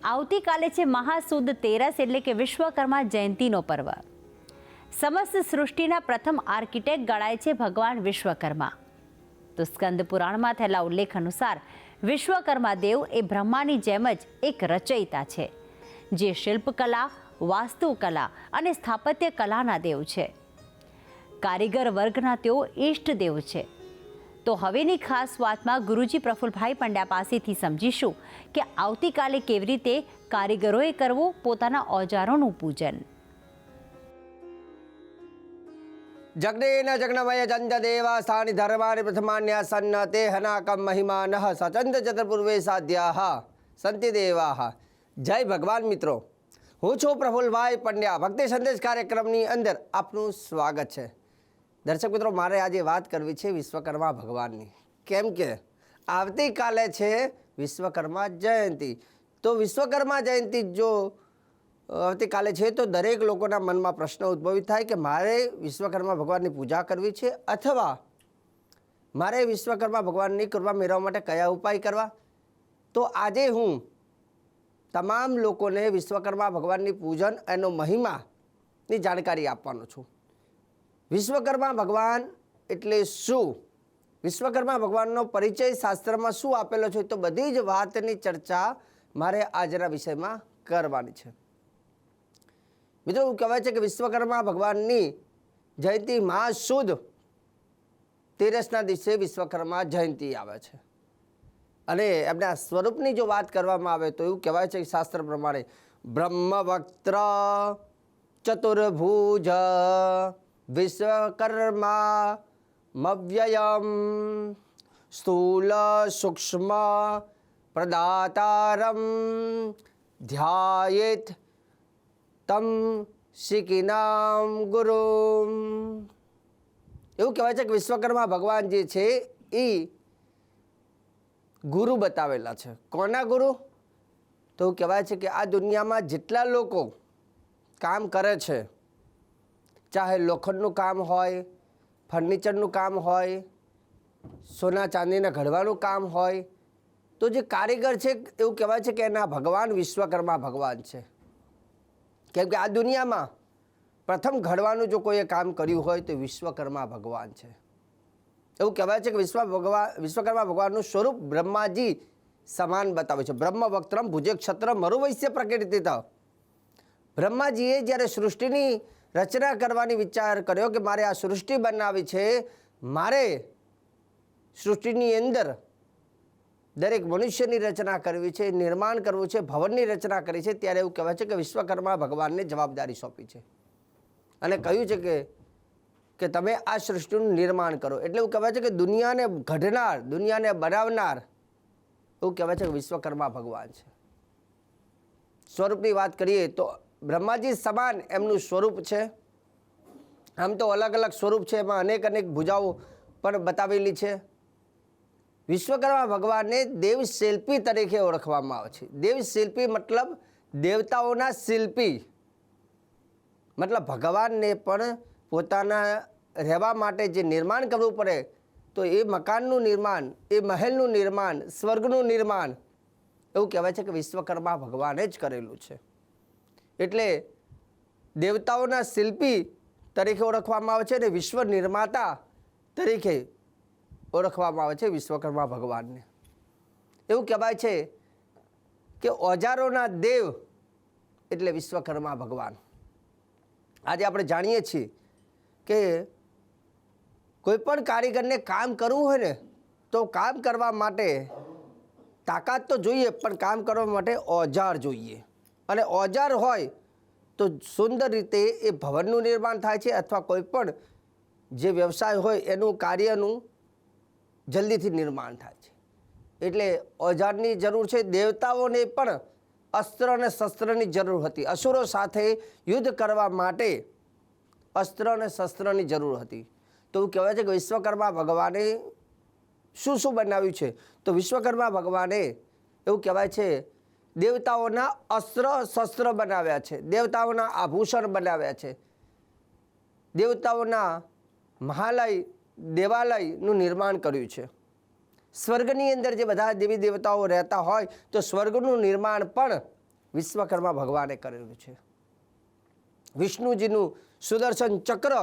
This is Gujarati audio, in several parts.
આવતીકાલે છે મહાસુદ તેરસ એટલે કે વિશ્વકર્મા જયંતિનો પર્વ। સમસ્ત સૃષ્ટિના પ્રથમ આર્કિટેક્ટ ગણાય છે ભગવાન વિશ્વકર્મા। તો સ્કંદ પુરાણમાં થયેલા ઉલ્લેખ અનુસાર વિશ્વકર્મા દેવ એ બ્રહ્માની જેમ જ એક રચયિતા છે, જે શિલ્પકલા, વાસ્તુકલા અને સ્થાપત્ય કલાના દેવ છે। કારીગર વર્ગના તેઓ ઈષ્ટદેવ છે। તો હવેની ખાસ વાતમાં ગુરુજી પ્રફુલભાઈ પંડ્યા પાસેથી સમજીશું કે આવતીકાલે કેવી રીતે કારીગરોએ કરવું પોતાના ઓજારોનું પૂજન। જગ્નેન જગ્નમય જંજદેવા સ્થાનિ ધર્માનિ પ્રથમાન્ય સન્ન તે હનાકમ મહિમાનઃ સચંદ ચતુર્પૂર્વે સાધ્યાઃ સંતિ દેવાઃ। જય ભગવાન મિત્રો, હું છું પ્રફુલભાઈ પંડ્યા। ભક્તિ સંદેશ કાર્યક્રમની અંદર આપનું સ્વાગત છે। દર્શક મિત્રો, મારે આજે વાત કરવી છે વિશ્વકર્મા ભગવાનની, કેમ કે આવતીકાલે છે વિશ્વકર્મા જયંતિ। તો વિશ્વકર્મા જયંતિ જો આવતીકાલે છે તો દરેક લોકોના મનમાં પ્રશ્ન ઉદ્ભવિત થાય કે મારે વિશ્વકર્મા ભગવાનની પૂજા કરવી છે અથવા મારે વિશ્વકર્મા ભગવાનની કૃપા મેળવવા માટે કયા ઉપાય કરવા। તો આજે હું તમામ લોકોને વિશ્વકર્મા ભગવાનની પૂજન એનો મહિમાની જાણકારી આપવાનો છું। વિશ્વકર્મા ભગવાન એટલે શું, વિશ્વકર્મા ભગવાનનો પરિચય શાસ્ત્રમાં શું આપેલો છે, તો બધી જ વાતની ચર્ચા મારે આજના વિષયમાં કરવાની છે। મિત્રો, એવું કહેવાય છે કે વિશ્વકર્મા ભગવાનની જયંતિ મહાસુદ તેરસના દિવસે વિશ્વકર્મા જયંતિ આવે છે અને એમના સ્વરૂપની જો વાત કરવામાં આવે તો એવું કહેવાય છે કે શાસ્ત્ર પ્રમાણે બ્રહ્મવક્ત્ર ચતુર્ભુજ વિશ્વકર્મા મવ્યયમ સ્થૂલ સૂક્ષ્મ પ્રદાતારમ ધ્યાયેત તમ શિકિનામ ગુરુ। એવું કહેવાય છે કે વિશ્વકર્મા ભગવાન જે છે એ ગુરુ બતાવેલા છે। કોના ગુરુ? તો એવું કહેવાય છે કે આ દુનિયામાં જેટલા લોકો કામ કરે છે, ચાહે લોખંડનું કામ હોય, ફર્નિચરનું કામ હોય, સોના ચાંદીના ઘડવાનું કામ હોય, તો જે કારીગર છે એવું કહેવાય છે કે એના ભગવાન વિશ્વકર્મા ભગવાન છે। કેમ કે આ દુનિયામાં પ્રથમ ઘડવાનું જો કોઈએ કામ કર્યું હોય તો વિશ્વકર્મા ભગવાન છે। એવું કહેવાય છે કે વિશ્વકર્મા ભગવાનનું સ્વરૂપ બ્રહ્માજી સમાન બતાવે છે। બ્રહ્મ વક્ત્રમ ભુજે ક્ષત્ર મરુવૈશ્ય પ્રકૃતિત। બ્રહ્માજીએ જ્યારે સૃષ્ટિની રચના કરવાની વિચાર કર્યો કે મારે આ સૃષ્ટિ બનાવી છે, મારે સૃષ્ટિની અંદર દરેક મનુષ્યની રચના કરવી છે, નિર્માણ કરવું છે, ભવનની રચના કરી છે, ત્યારે એવું કહેવાય છે કે વિશ્વકર્મા ભગવાનને જવાબદારી સોંપી છે અને કહ્યું છે કે તમે આ સૃષ્ટિનું નિર્માણ કરો। એટલે એવું કહેવાય છે કે દુનિયાને ઘડનાર, દુનિયાને બનાવનાર એવું કહેવાય છે કે વિશ્વકર્મા ભગવાન છે। સ્વરૂપની વાત કરીએ તો બ્રહ્માજી સમાન એમનું સ્વરૂપ છે। આમ તો અલગ અલગ સ્વરૂપ છે, એમાં અનેક ભુજાઓ પણ બતાવેલી છે। વિશ્વકર્મા ભગવાનને દેવશિલ્પી તરીકે ઓળખવામાં આવે છે। દેવશિલ્પી મતલબ દેવતાઓના શિલ્પી, મતલબ ભગવાનને પણ પોતાના રહેવા માટે જે નિર્માણ કરવું પડે તો એ મકાનનું નિર્માણ, એ મહેલનું નિર્માણ, સ્વર્ગનું નિર્માણ એવું કહેવાય છે કે વિશ્વકર્મા ભગવાને જ કરેલું છે। એટલે દેવતાઓના શિલ્પી તરીકે ઓળખવામાં આવે છે અને વિશ્વ નિર્માતા તરીકે ઓળખવામાં આવે છે વિશ્વકર્મા ભગવાનને। એવું કહેવાય છે કે ઓજારોના દેવ એટલે વિશ્વકર્મા ભગવાન। આજે આપણે જાણીએ છીએ કે કોઈ પણ કારીગરને કામ કરવું હોય ને તો કામ કરવા માટે તાકાત તો જોઈએ, પણ કામ કરવા માટે ઓજાર જોઈએ અને ઓજાર હોય તો સુંદર રીતે એ ભવનનું નિર્માણ થાય છે અથવા કોઈ પણ જે વ્યવસાય હોય એનું કાર્યનું જલ્દીથી નિર્માણ થાય છે। એટલે ઓજારની જરૂર છે। દેવતાઓને પણ અસ્ત્ર અને શસ્ત્રની જરૂર હતી। અસુરો સાથે યુદ્ધ કરવા માટે અસ્ત્ર અને શસ્ત્રની જરૂર હતી। તો એવું કહેવાય છે કે વિશ્વકર્મા ભગવાને શું શું બનાવ્યું છે, તો વિશ્વકર્મા ભગવાને એવું કહેવાય છે દેવતાઓના અસ્ત્ર શસ્ત્ર બનાવ્યા છે, દેવતાઓના આભૂષણ બનાવ્યા છે, દેવતાઓના મહાલય દેવાલયનું નિર્માણ કર્યું છે। સ્વર્ગની અંદર જે બધા દેવી દેવતાઓ રહેતા હોય તો સ્વર્ગનું નિર્માણ પણ વિશ્વકર્મા ભગવાને કરેલું છે. વિષ્ણુજીનું સુદર્શન ચક્ર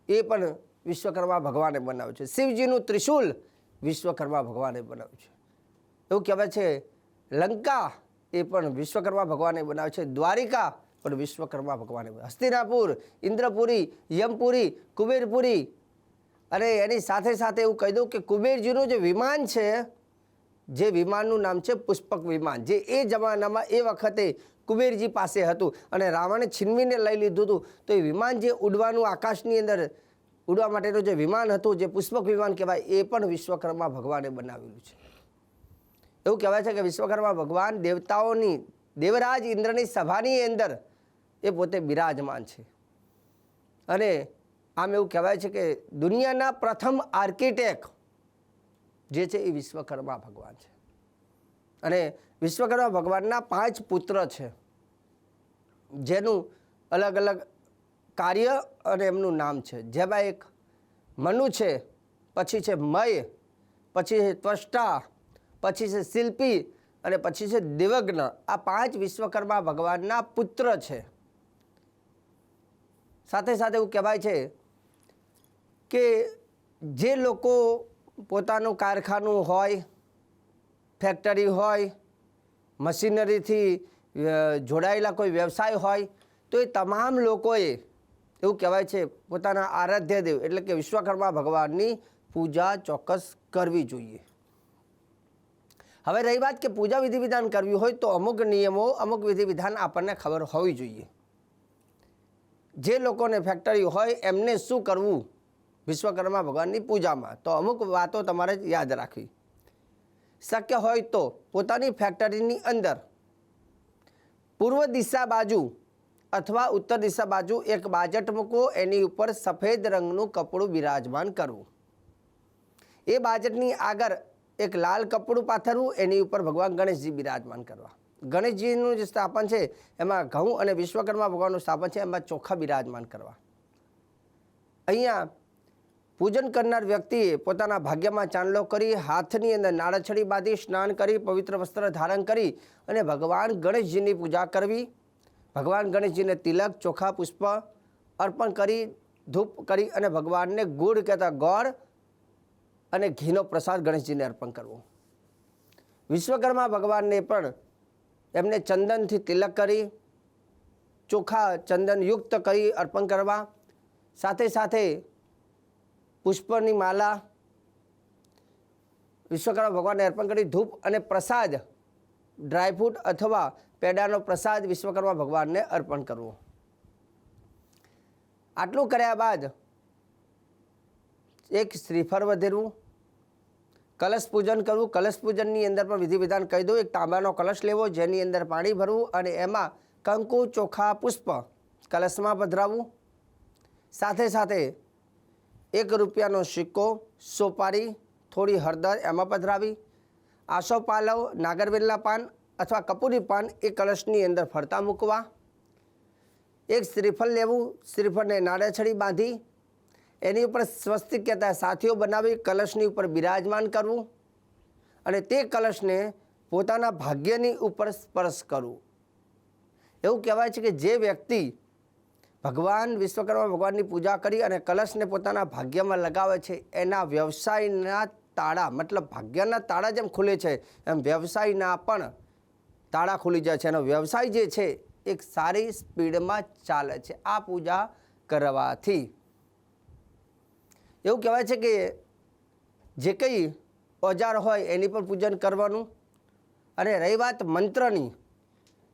એ પણ વિશ્વકર્મા ભગવાને બનાવ્યું છે. શિવજીનું ત્રિશૂલ વિશ્વકર્મા ભગવાને બનાવ્યું છે. એવું કહેવાય છે લંકા એ પણ વિશ્વકર્મા ભગવાને બનાવ્યું છે. દ્વારિકા પણ વિશ્વકર્મા ભગવાને બનાવ્યું. હસ્તિનાપુર, ઇન્દ્રપુરી, યમપુરી, કુબેરપુરી, અને એની સાથે સાથે એવું કહી દઉં કે કુબેરજીનું જે વિમાન છે, જે વિમાનનું નામ છે પુષ્પક વિમાન, જે એ જમાનામાં એ વખતે કુબેરજી પાસે હતું અને રાવણે છીનવીને લઈ લીધું હતું. તો એ વિમાન જે ઉડવાનું આકાશની અંદર ઉડવા માટેનું જે વિમાન હતું, જે પુષ્પક વિમાન કહેવાય, એ પણ વિશ્વકર્મા ભગવાને બનાવેલું છે. એવું કહેવાય છે કે વિશ્વકર્મા ભગવાન દેવતાઓની, દેવરાજ ઇન્દ્રની સભાની અંદર એ પોતે બિરાજમાન છે. અને આમ એવું કહેવાય છે કે દુનિયાના પ્રથમ આર્કિટેક્ટ જે છે એ વિશ્વકર્મા ભગવાન છે. અને વિશ્વકર્મા ભગવાનના 5 પુત્ર છે, જેનું અલગ અલગ કાર્ય અને એમનું નામ છે. જેમાં એક મનુ છે, પછી છે મય, પછી છે ત્વષ્ટા, પછી છે શિલ્પી અને પછી છે દેવજ્ઞ. આ 5 વિશ્વકર્મા ભગવાનના પુત્ર છે. સાથે સાથે એવું કહેવાય છે કે જે લોકો પોતાનું કારખાનું હોય, ફેક્ટરી હોય, મશીનરીથી જોડાયેલા કોઈ વ્યવસાય હોય, તો એ તમામ લોકોએ એવું કહેવાય છે પોતાના આરાધ્ય દેવ એટલે કે વિશ્વકર્મા ભગવાનની પૂજા ચોક્કસ કરવી જોઈએ. હવે રહી વાત કે પૂજા વિધિ વિધાન કરવી હોય તો અમુક નિયમો, અમુક વિધિ વિધાન આપણને ખબર હોવી જોઈએ. જે લોકોને ફેક્ટરી હોય એમને શું કરવું વિશ્વકર્મા ભગવાનની પૂજામાં, તો અમુક વાતો તમારે યાદ રાખવી. શક્ય હોય તો પોતાની ફેક્ટરીની અંદર પૂર્વ દિશા બાજુ અથવા ઉત્તર દિશા બાજુ એક બાજટ મૂકવો, એની ઉપર સફેદ રંગનું કપડું બિરાજમાન કરવું. એ બાજટની આગળ એક લાલ કપડું પાથરવું, એની ઉપર ભગવાન ગણેશજી બિરાજમાન કરવા. ગણેશજીનું જે સ્થાપન છે એમાં ઘઉં અને વિશ્વકર્મા ભગવાનનું સ્થાપન છે એમાં ચોખા બિરાજમાન કરવા. અહીંયા પૂજન કરનાર વ્યક્તિએ પોતાના ભાગ્યમાં ચાંદલો કરી, હાથની અંદર નાળછડી બાંધી, સ્નાન કરી, પવિત્ર વસ્ત્ર ધારણ કરી અને ભગવાન ગણેશજીની પૂજા કરવી. ભગવાન ગણેશજીને તિલક, ચોખા, પુષ્પ અર્પણ કરી, ધૂપ કરી અને ભગવાનને ગુડ કહેતા ગોળ અને ઘીનો પ્રસાદ ગણેશજીને અર્પણ કરવો. વિશ્વકર્મા ભગવાનને પણ એમને ચંદનથી તિલક કરી, ચોખા ચંદનયુક્ત કરી અર્પણ કરવા. સાથે સાથે પુષ્પની માલા વિશ્વકર્મા ભગવાનને અર્પણ કરી, ધૂપ અને પ્રસાદ, ડ્રાયફ્રૂટ અથવા પેડાનો પ્રસાદ વિશ્વકર્મા ભગવાનને અર્પણ કરવો. આટલું કર્યા બાદ એક શ્રીફળ વધેરવું, કલશ પૂજન કરવું. કલશ પૂજનની અંદર પણ વિધિ વિધાન કહી દઉં. એક તાંબાનો કલશ લેવો, જેની અંદર પાણી ભરવું અને એમાં કંકુ, ચોખા, પુષ્પ કલશમાં પધરાવવું. સાથે સાથે 1 રૂપિયાનો સિક્કો, સોપારી, થોડી હળદર એમાં પધરાવી. આસો પાલવ, નાગરવેલના પાન અથવા કપૂરી પાન એ કલશની અંદર ફરતા મૂકવા. એક શ્રીફળ લેવું, શ્રીફળને નાળેછડી બાંધી એની ઉપર સ્વસ્તિક કહેતા સાથીઓ બનાવી કલશની ઉપર બિરાજમાન કરવું અને તે કલશને પોતાના ભાગ્યની ઉપર સ્પર્શ કરવું. એવું કહેવાય છે કે જે વ્યક્તિ ભગવાન વિશ્વકર્મા ભગવાનની પૂજા કરી અને કલશને પોતાના ભાગ્યમાં લગાવે છે, એના વ્યવસાયના તાળા, મતલબ ભાગ્યના તાળા જેમ ખુલે છે એમ વ્યવસાયના પણ તાળા ખુલી જાય છે. એનો વ્યવસાય જે છે એક સારી સ્પીડમાં ચાલે છે આ પૂજા કરવાથી. એવું કહેવાય છે કે જે કંઈ ઓજાર હોય એની પણ પૂજન કરવાનું. અને રહી વાત મંત્રની,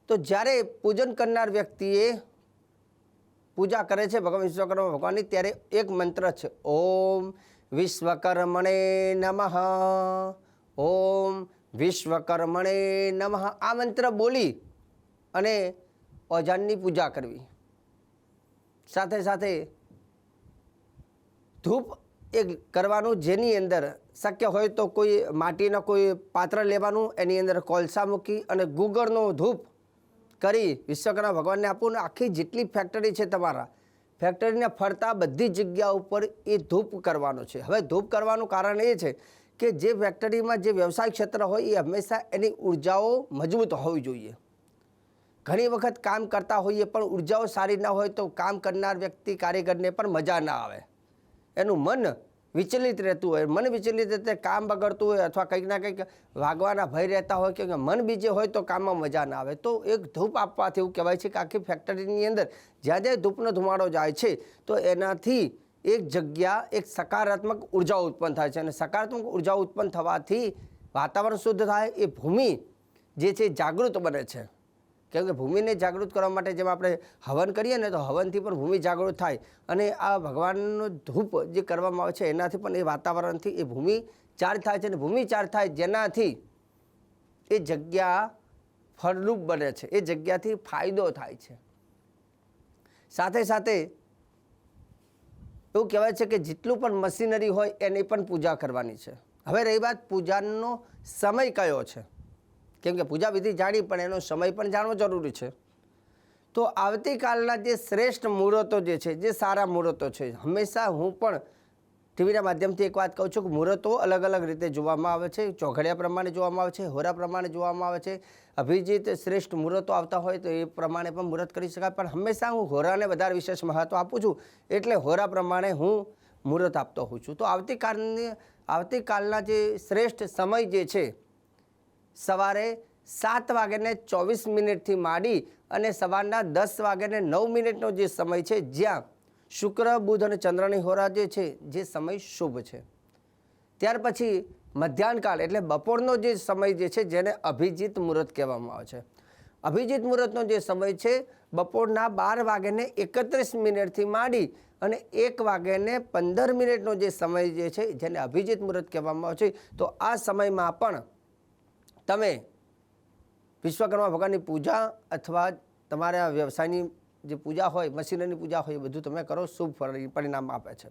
તો જ્યારે પૂજન કરનાર વ્યક્તિએ પૂજા કરે છે ભગવાન વિશ્વકર્મા ભગવાનની, ત્યારે એક મંત્ર છે, ઓમ વિશ્વકર્મણે નમઃ, ઓમ વિશ્વકર્મણે નમઃ. આ મંત્ર બોલી અને ઓજારની પૂજા કરવી. સાથે સાથે ધૂપ એક કરવાનું, જેની અંદર શક્ય હોય તો કોઈ માટીનો કોઈ પાત્ર લેવાનું, એની અંદર કોલસા મૂકી અને ગુગળનો ધૂપ કરી વિશ્વકર્મા ભગવાનને આપવું. ને આખી જેટલી ફેક્ટરી છે તમારા ફેક્ટરીને ફરતા બધી જગ્યા ઉપર એ ધૂપ કરવાનો છે. હવે ધૂપ કરવાનું કારણ એ છે કે જે ફેક્ટરીમાં જે વ્યવસાય ક્ષેત્ર હોય એ હંમેશા એની ઉર્જાઓ મજબૂત હોવી જોઈએ. ઘણી વખત કામ કરતા હોઈએ પણ ઉર્જાઓ સારી ના હોય તો કામ કરનાર વ્યક્તિ કારીગરને પણ મજા ના આવે, એનું મન વિચલિત રહેતું હોય, મન વિચલિત રીતે કામ બગડતું હોય અથવા કંઈક ના કંઈક વાગવાના ભય રહેતા હોય કે મન બીજે હોય તો કામમાં મજા ના આવે. તો એક ધૂપ આપવાથી એવું કહેવાય છે કે આખી ફેક્ટરીની અંદર જ્યાં જ્યાં ધૂપનો ધુમાડો જાય છે તો એનાથી એક જગ્યા એક સકારાત્મક ઉર્જા ઉત્પન્ન થાય છે અને સકારાત્મક ઉર્જા ઉત્પન્ન થવાથી વાતાવરણ શુદ્ધ થાય, એ ભૂમિ જે છે જાગૃત બને છે. કેમ કે ભૂમિને જાગૃત કરવા માટે જેમ આપણે હવન કરીએ ને તો હવનથી પણ ભૂમિ જાગૃત થાય અને આ ભગવાનનો ધૂપ જે કરવામાં આવે છે એનાથી પણ એ વાતાવરણથી એ ભૂમિ ચાર્જ થાય છે અને ભૂમિ ચાર્જ થાય જેનાથી એ જગ્યા ફળરૂપ બને છે, એ જગ્યાથી ફાયદો થાય છે. સાથે સાથે એવું કહેવાય છે કે જેટલું પણ મશીનરી હોય એની પણ પૂજા કરવાની છે. હવે રહી વાત પૂજાનો સમય કયો છે, કેમ કે પૂજા વિધિ જાણી પણ એનો સમય પણ જાણવો જરૂરી છે. તો આવતીકાલના જે શ્રેષ્ઠ મુહૂર્તો જે છે, જે સારા મુહૂર્તો છે, હંમેશા હું પણ ટીવીના માધ્યમથી એક વાત કહું છું કે મુહૂર્તો અલગ અલગ રીતે જોવામાં આવે છે, ચોઘડિયા પ્રમાણે જોવામાં આવે છે, હોરા પ્રમાણે જોવામાં આવે છે. અભિજીત શ્રેષ્ઠ મુહૂર્તો આવતા હોય તો એ પ્રમાણે પણ મુહૂર્ત કરી શકાય, પણ હંમેશા હું હોરાને વધારે વિશેષ મહત્વ આપું છું એટલે હોરા પ્રમાણે હું મુહૂર્ત આપતો હોઉં છું. તો આવતીકાલના જે શ્રેષ્ઠ સમય જે છે સવારે 7:24 માંડી અને સવારના 10:09 જે સમય છે જ્યાં શુક્ર બુધ અને ચંદ્રની હોરા જે છે જે સમય શુભ છે. ત્યાર પછી મધ્યાહનકાળ એટલે બપોરનો જે સમય જે છે જેને અભિજીત મુહૂર્ત કહેવામાં આવે છે. અભિજીત મુહૂર્તનો જે સમય છે બપોરના 12:31 માંડી અને 1:15 જે સમય જે છે જેને અભિજીત મુહૂર્ત કહેવામાં આવે છે. તો આ સમયમાં પણ તમે વિશ્વકર્મા ભગવાનની પૂજા અથવા તમારા વ્યવસાયની જે પૂજા હોય, મશીનરીની પૂજા હોય, એ બધું તમે કરો, શુભ પરિણામ આપે છે.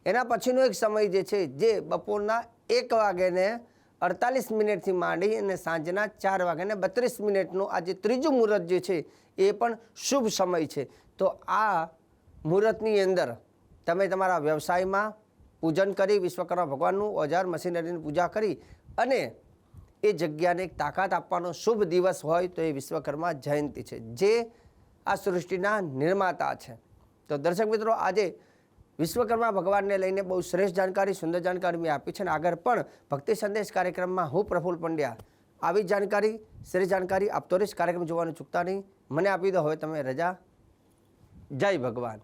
એના પછીનો એક સમય જે છે જે બપોરના 1:48 માંડી અને સાંજના 4:32 આ જે ત્રીજું મુહૂર્ત જે છે એ પણ શુભ સમય છે. તો આ મુહૂર્તની અંદર તમે તમારા વ્યવસાયમાં પૂજન કરી વિશ્વકર્મા ભગવાનનું ઓજાર મશીનરીની પૂજા કરી અને એ જગ્યાને એક તાકાત આપવાનો શુભ દિવસ હોય તો એ વિશ્વકર્મા જયંતિ છે, જે આ સૃષ્ટિના નિર્માતા છે. તો દર્શક મિત્રો, આજે વિશ્વકર્મા ભગવાનને લઈને બહુ શ્રેષ્ઠ જાણકારી, સુંદર જાણકારી મેં આપી છે અને આગળ પણ ભક્તિ સંદેશ કાર્યક્રમમાં હું પ્રફુલ્લ પંડ્યા આવી જાણકારી, શ્રેષ્ઠ જાણકારી આપતો રહીશ. કાર્યક્રમ જોવાનું ચૂકતા નહીં. મને આપી દો હવે તમે રજા. જય ભગવાન.